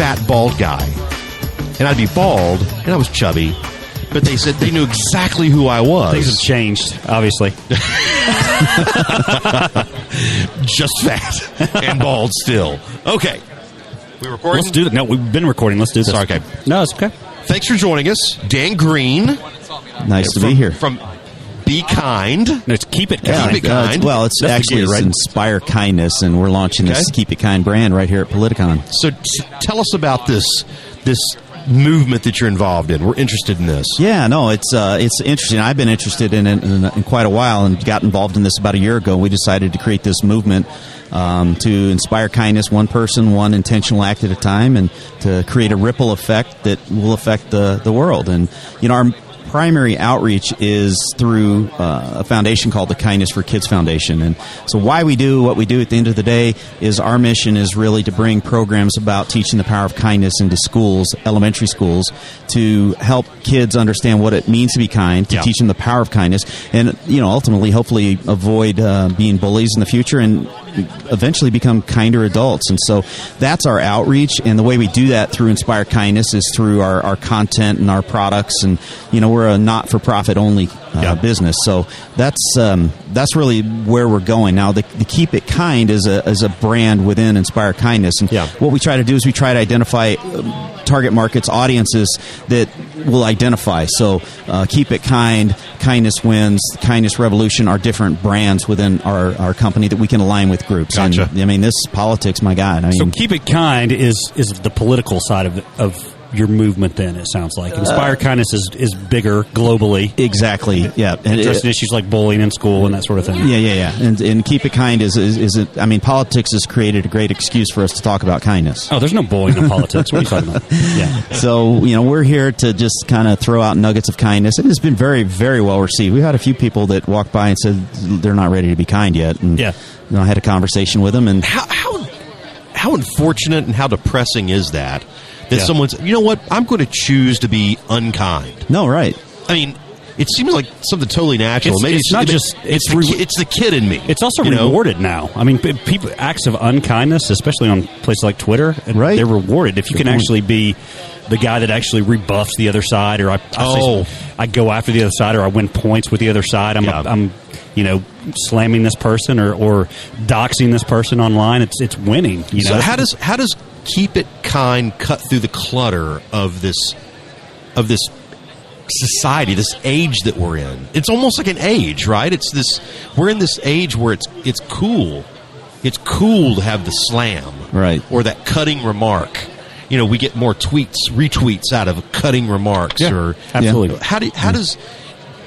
fat, bald guy. And I'd be bald, and I was chubby. But they said they knew exactly who I was. Things have changed, obviously. Just fat and bald still. Okay. We're recording? Let's do it. No, we've been recording. Let's do this. Sorry, okay. No, it's okay. Thanks for joining us. Dan Green. Nice to be here. From Be Kind. No, it's Keep It Kind. Keep It Kind. Well, it's That's actually right? Inspire Kindness, and we're launching this Keep It Kind brand right here at Politicked. So tell us about this movement that you're involved in. We're interested in this. Yeah, no, it's interesting. I've been interested in it in quite a while and got involved in this about a year ago. We decided to create this movement to inspire kindness, one person, one intentional act at a time, and to create a ripple effect that will affect the world. And, our primary outreach is through a foundation called the Kindness for Kids Foundation. And so why we do what we do at the end of the day is our mission is really to bring programs about teaching the power of kindness into schools, elementary schools, to help kids understand what it means to be kind, to teach them the power of kindness, and ultimately, hopefully, avoid being bullies in the future and eventually become kinder adults. And so that's our outreach, and the way we do that through Inspire Kindness is through our content and our products. And we're a not-for-profit only business, so that's really where we're going now. The Keep It Kind is a brand within Inspire Kindness, and what we try to do is we try to identify target markets, audiences that will identify. So Keep It Kind, Kindness Wins, Kindness Revolution are different brands within our company that we can align with groups. Gotcha. And this is politics, my God. So Keep It Kind is the political side of your movement, then, it sounds like. Inspire Kindness is bigger globally. Exactly, yeah. And addressing issues like bullying in school and that sort of thing. Yeah. And Keep It Kind is politics has created a great excuse for us to talk about kindness. Oh, there's no bullying in politics. What are you talking about? Yeah. So, we're here to just kind of throw out nuggets of kindness. And it's been very, very well received. We had a few people that walked by and said they're not ready to be kind yet. And, I had a conversation with them. And how unfortunate and how depressing is that someone's, I'm going to choose to be unkind. No, right. I mean, it seems like something totally natural. It's the kid in me. It's also rewarded now. I mean, people acts of unkindness, especially on places like Twitter, they're rewarded. If you can actually be the guy that actually rebuffs the other side, or I go after the other side, or I win points with the other side. I'm slamming this person or doxing this person online. It's winning. So how does Keep It Kind cut through the clutter of this society, this age that we're in? It's almost like an age, right? We're in this age where it's cool. It's cool to have the slam, right, or that cutting remark. We get more retweets out of cutting remarks, or absolutely. How does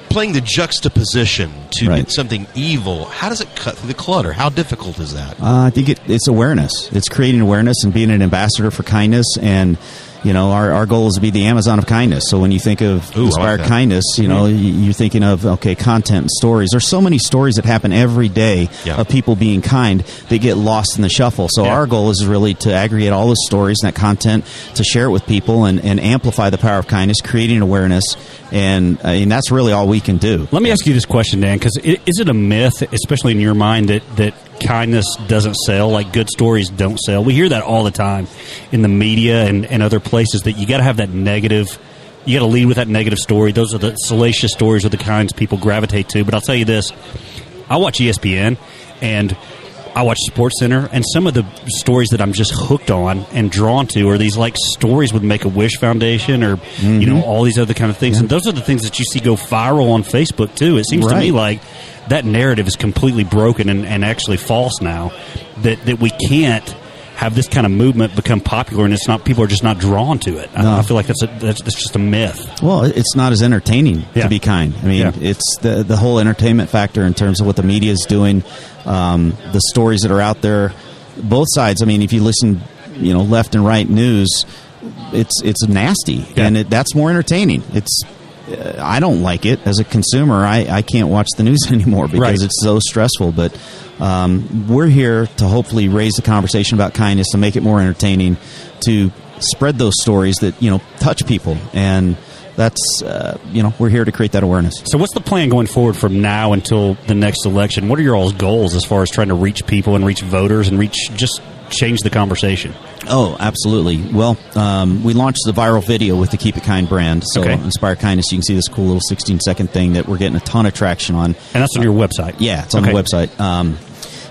playing the juxtaposition to get something evil, how does it cut through the clutter? How difficult is that? I think it's awareness. It's creating awareness and being an ambassador for kindness. And our goal is to be the Amazon of kindness. So when you think of Inspire Kindness, you're thinking of, content and stories. There's so many stories that happen every day of people being kind that get lost in the shuffle. So our goal is really to aggregate all those stories and that content, to share it with people and amplify the power of kindness, creating awareness. And that's really all we can do. Let me ask you this question, Dan, because is it a myth, especially in your mind, that kindness doesn't sell, like good stories don't sell? We hear that all the time in the media and other places, that you got to have that negative, you got to lead with that negative story. Those are the salacious stories, are the kinds people gravitate to. But I'll tell you this, I watch ESPN and I watch SportsCenter, and some of the stories that I'm just hooked on and drawn to are these like stories with Make-A-Wish Foundation or all these other kind of things. And those are the things that you see go viral on Facebook too. It seems to me like that narrative is completely broken and actually false now, that we can't have this kind of movement become popular and people are just not drawn to it. I feel like that's just a myth. Well, it's not as entertaining to be kind. I mean, it's the whole entertainment factor in terms of what the media is doing, the stories that are out there, both sides. I mean, if you listen, left and right news, it's nasty, and that's more entertaining. I don't like it as a consumer. I can't watch the news anymore because it's so stressful. But we're here to hopefully raise the conversation about kindness, to make it more entertaining, to spread those stories that touch people, and that's we're here to create that awareness. So what's the plan going forward from now until the next election? What are your all's goals as far as trying to reach people and reach voters and just change the conversation? Oh, absolutely. Well, we launched the viral video with the Keep It Kind brand. So Inspire Kindness, you can see this cool little 16-second thing that we're getting a ton of traction on. And that's on your website? Yeah, it's on the website.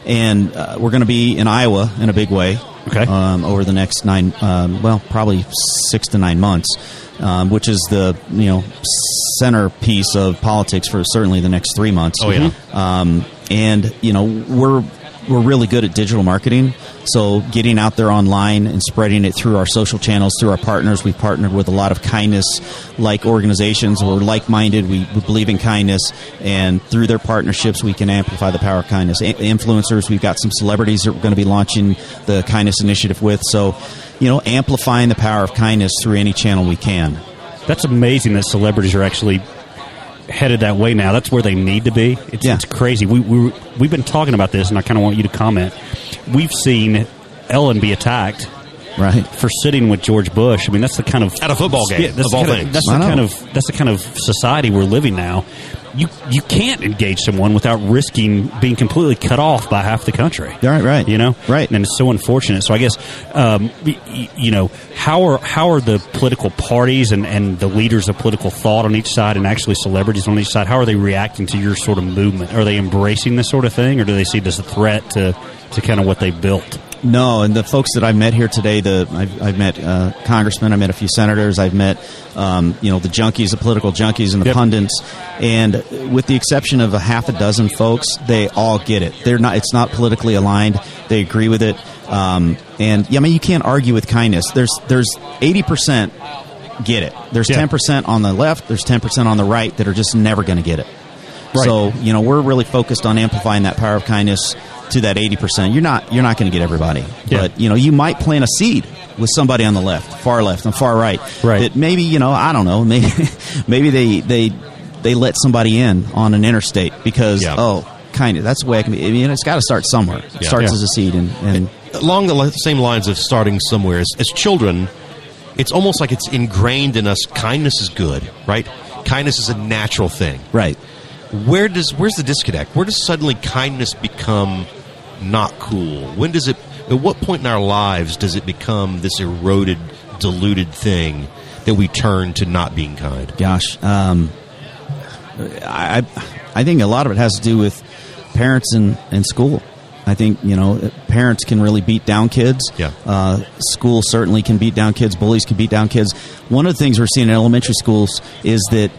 And we're going to be in Iowa in a big way over the next probably 6 to 9 months, which is the centerpiece of politics for certainly the next 3 months. Oh, yeah. And, we're really good at digital marketing, so getting out there online and spreading it through our social channels, through our partners. We've partnered with a lot of kindness-like organizations. We're like-minded. We believe in kindness, and through their partnerships, we can amplify the power of kindness. Influencers, we've got some celebrities that we're going to be launching the Kindness Initiative with. So, amplifying the power of kindness through any channel we can. That's amazing that celebrities are actually headed that way now. That's where they need to be. It's crazy. We've been talking about this, and I kind of want you to comment. We've seen Ellen be attacked, right, for sitting with George Bush. I mean, that's the kind of at a football game. That's the kind of society we're living now. You can't engage someone without risking being completely cut off by half the country. Right. Right. And it's so unfortunate. So I guess how are the political parties and the leaders of political thought on each side, and actually celebrities on each side, how are they reacting to your sort of movement? Are they embracing this sort of thing, or do they see this as a threat to kind of what they built? No, and the folks that I've met here today, I've met congressmen, I met a few senators, I've met the junkies, the political junkies, and the pundits, and with the exception of a half a dozen folks, they all get it. It's not politically aligned. They agree with it, you can't argue with kindness. There's 80% get it. There's 10% on the left. There's 10% on the right that are just never going to get it. Right. So we're really focused on amplifying that power of kindness to that 80%. You're not going to get everybody, but you might plant a seed with somebody on the far left and far right. That maybe I don't know, maybe they let somebody in on an interstate because kind of that's the way I can be. I mean, it's got to start somewhere. It starts as a seed, and along the same lines of starting somewhere. As children, it's almost like it's ingrained in us. Kindness is good, right? Kindness is a natural thing, right? Where's the disconnect? Where does suddenly kindness become not cool? When does it? At what point in our lives does it become this eroded, diluted thing that we turn to not being kind? Gosh, I think a lot of it has to do with parents and school. I think parents can really beat down kids. School certainly can beat down kids. Bullies can beat down kids. One of the things we're seeing in elementary schools is that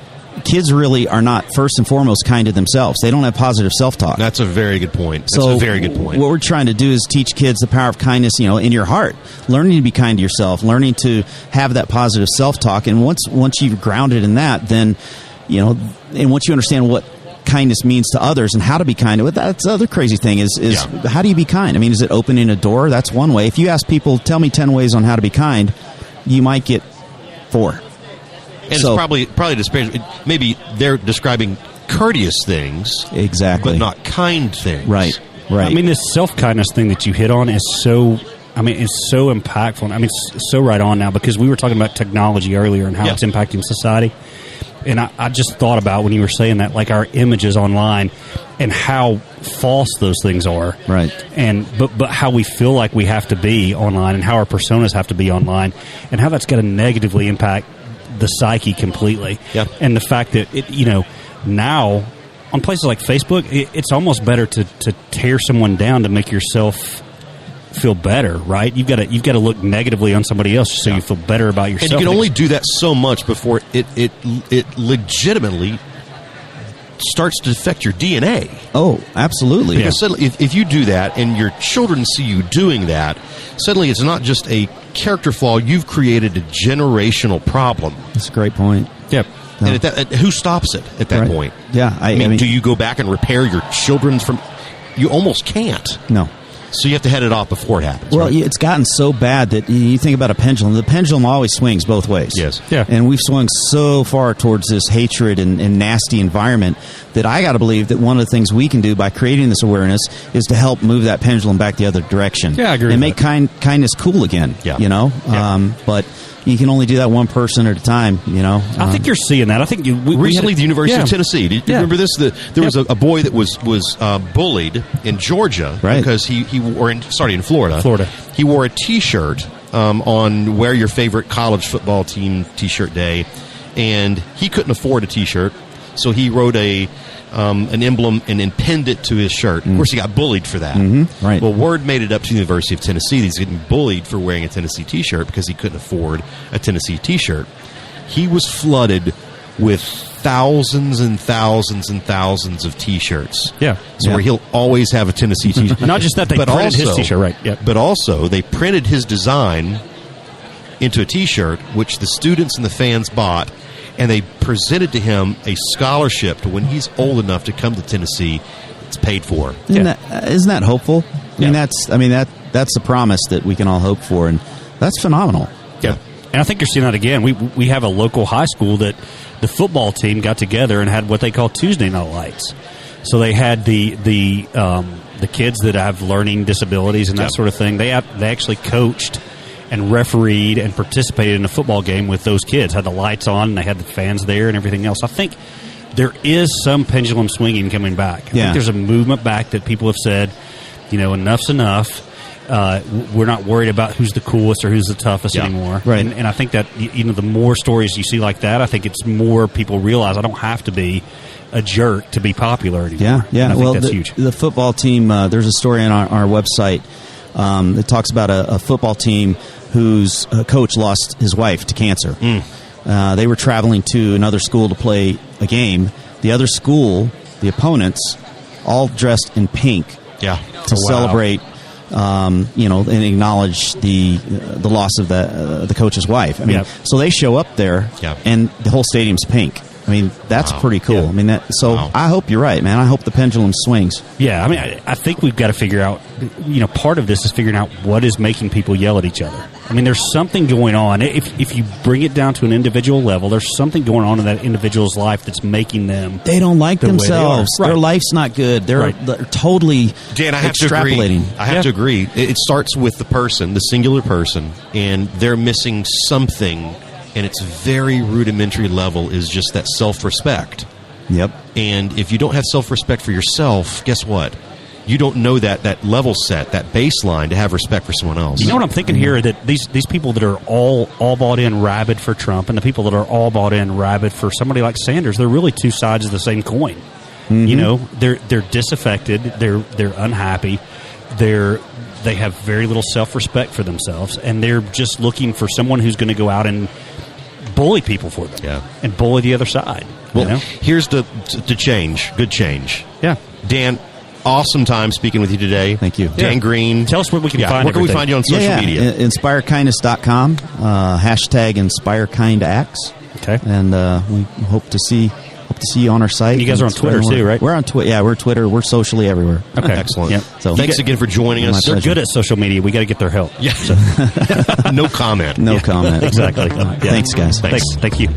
kids really are not first and foremost kind to themselves. They don't have positive self-talk. That's a very good point. What we're trying to do is teach kids the power of kindness, in your heart. Learning to be kind to yourself, learning to have that positive self-talk. And once you've grounded in that, then, and once you understand what kindness means to others and how to be kind to it, that's the other crazy thing is how do you be kind? I mean, is it opening a door? That's one way. If you ask people, tell me 10 ways on how to be kind, you might get 4. And it's probably maybe they're describing courteous things, exactly, but not kind things. Right. I mean, this self-kindness thing that you hit on is so. I mean, it's so impactful. I mean, it's so right on now, because we were talking about technology earlier and how it's impacting society. And I just thought about when you were saying that, like our images online and how false those things are. Right. And but how we feel like we have to be online, and how our personas have to be online, and how that's going to negatively impact the psyche completely. And the fact that now on places like Facebook, it's almost better to tear someone down to make yourself feel better, right? You've got to look negatively on somebody else so you feel better about yourself. And you can only do that so much before it legitimately starts to affect your DNA. Oh, absolutely. Because suddenly, if you do that and your children see you doing that, suddenly it's not just a character flaw. You've created a generational problem. That's a great point. Yep. No. And who stops it at that point? Yeah. I mean, do you go back and repair your children's from... You almost can't. No. So you have to head it off before it happens. Well, right? It's gotten so bad that you think about a pendulum. The pendulum always swings both ways. Yes. Yeah. And we've swung so far towards this hatred and nasty environment that I got to believe that one of the things we can do by creating this awareness is to help move that pendulum back the other direction. Yeah, I agree. And make kindness cool again. Yeah. Yeah. But you can only do that one person at a time. I think you're seeing that. I think recently the University of Tennessee. Do you remember this? There was a boy that was bullied in Georgia because he wore in Florida. He wore a T-shirt on Wear Your Favorite College Football Team T-shirt day, and he couldn't afford a T-shirt, so he wrote an emblem and pinned it to his shirt. Of course, he got bullied for that. Mm-hmm. Right. Well, word made it up to the University of Tennessee that he's getting bullied for wearing a Tennessee T-shirt because he couldn't afford a Tennessee T-shirt. He was flooded with thousands and thousands and thousands of T-shirts. Yeah. So where he'll always have a Tennessee T-shirt. Not just that, they printed his T-shirt, right. Yep. But also, they printed his design into a T-shirt, which the students and the fans bought, and they presented to him a scholarship to when he's old enough to come to Tennessee. It's paid for. Isn't that hopeful? I mean, that's the promise that we can all hope for, and that's phenomenal. Yeah. And I think you're seeing that again. We have a local high school that the football team got together and had what they call Tuesday night lights. So they had the kids that have learning disabilities and that sort of thing. They actually coached and refereed and participated in a football game with those kids. Had the lights on, and they had the fans there and everything else. I think there is some pendulum swinging coming back. I think there's a movement back that people have said, enough's enough. We're not worried about who's the coolest or who's the toughest anymore. Right. And I think that the more stories you see like that, I think it's more people realize I don't have to be a jerk to be popular anymore. Yeah. And I think that's huge. The football team, there's a story on our website that talks about a football team whose coach lost his wife to cancer. They were traveling to another school to play a game. The other school, the opponents, all dressed in pink to celebrate, and acknowledge the loss of the coach's wife. I mean, so they show up there, and the whole stadium's pink. I mean, that's pretty cool. Yeah. I mean, I hope you're right, man. I hope the pendulum swings. Yeah, I mean, I think we've got to figure out, part of this is figuring out what is making people yell at each other. I mean, there's something going on. If you bring it down to an individual level, there's something going on in that individual's life that's making them... They don't like themselves. Their life's not good. They're totally Dan, I have extrapolating. I have to agree. It starts with the person, the singular person, and they're missing something, and it's very rudimentary level, is just that self-respect. Yep. And if you don't have self-respect for yourself, guess what? You don't know that level set, that baseline to have respect for someone else. You know what I'm thinking here? That these people that are all bought in rabid for Trump and the people that are all bought in rabid for somebody like Sanders, they're really two sides of the same coin. Mm-hmm. They're disaffected, they're unhappy, they have very little self-respect for themselves, and they're just looking for someone who's going to go out and bully people for them and bully the other side. Well, here's the change. Good change. Yeah. Dan, awesome time speaking with you today. Thank you. Dan Green. Tell us where we can find Where can we find you on social media? InspireKindness.com, hashtag InspireKindActs. Okay. And we hope to see you on our site. You guys are on Twitter too, right? We're on Twitter. Yeah, we're Twitter. We're socially everywhere. Okay. Excellent. Yep. So thanks again for joining us. They're good at social media. We got to get their help. Yeah. No comment. No comment. Exactly. Thanks, guys. Thanks. Thank you.